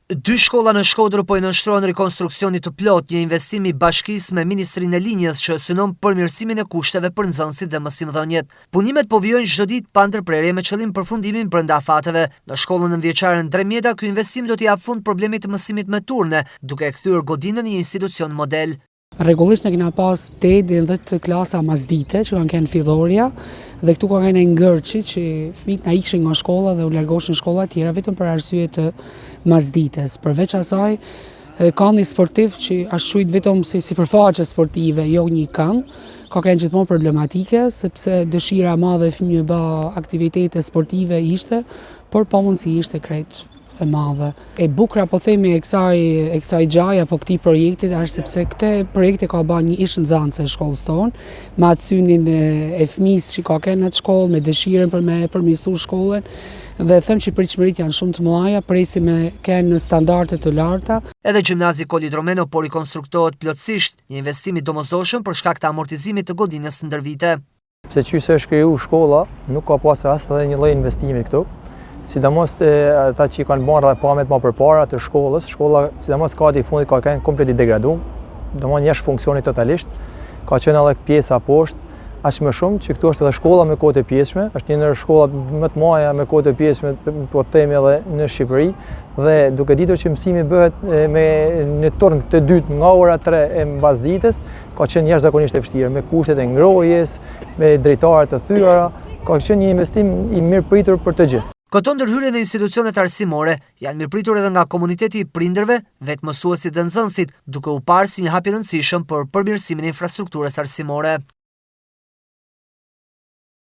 2 shkolla në Shkodër po i nënshtrohen rekonstruksionit të plot, një investim i bashkisë me Ministrinë e Linjës që synon përmirësimin e kushteve për nxënësit dhe mësimdhënjet. Punimet po vijojnë çdo ditë pa ndërprerje me qëllim përfundimin brenda afateve. Në shkollën nëntëvjeçare Dremjeta, ky investim do t'i jap fund problemit të mësimit me turne, duke kthyer godinën një institucion model. Rregullisht ne kena pas 8 dhe 10 klasa masdite që kanë qenë fillorja dhe këtu ka qenë ngërçi që fëmijët na ikshin nga shkolla dhe u largoshin shkolla të tjera vetëm për arsye të masdites. Përveç asaj ka një sportiv që ashtu vetëm si sipërfaqe sportive, jo një kan, ka qenë gjithmonë problematike sepse dëshira e madhe e fëmijëve bë aktivitete sportive ishte, por pa mundësi ishte krejt e madhe. E bukra po themi e kësaj gjaja apo këtij projektit është sepse këtë projekti ka bërë një ish nxënëse e shkollës tonë, me atë synin e fëmijës që ka qenë atë shkollë, me dëshirën për me përmirësuar shkollën dhe them që pritshmëritë janë shumë të mëdha, presim me kenë në standarde të larta. Edhe gjimnazi Kolidromeno po rikonstruktohet plotësisht, një investim i domosdoshëm për shkak të amortizimit të godinës ndër vite. Pse qyse është krijuar shkolla, nuk ka pas rast edhe një lloj investimi këtu. Sidomos ata që kanë marrë dhe pamet më përpara të shkollës, shkolla sidomos kati i fundit ka qenë komplet i degraduar, domosdoshmë jashtë funksionit totalisht, ka qenë edhe pjesa poshtë, aq më shumë që këtu është edhe shkolla me kohë të pjesshme, është një ndër shkollat më të mëdha me kohë të pjesshme, po themi edhe në Shqipëri, dhe duke ditur që mësimi bëhet në turn të dytë nga ora 3 e mbasdites, ka qenë jashtëzakonisht e vështirë me kushtet e ngrohjes, me drejtare të thyera, ka qenë një investim i mirëpritur për të gjithë. Këto ndërhyrje në institucionet arsimore janë mirëpritur edhe nga komuniteti i prindërve, vetë mësuesit dhe nxënësit, duke u parë si një hap i rëndësishëm për përmirësimin e infrastrukturës arsimore.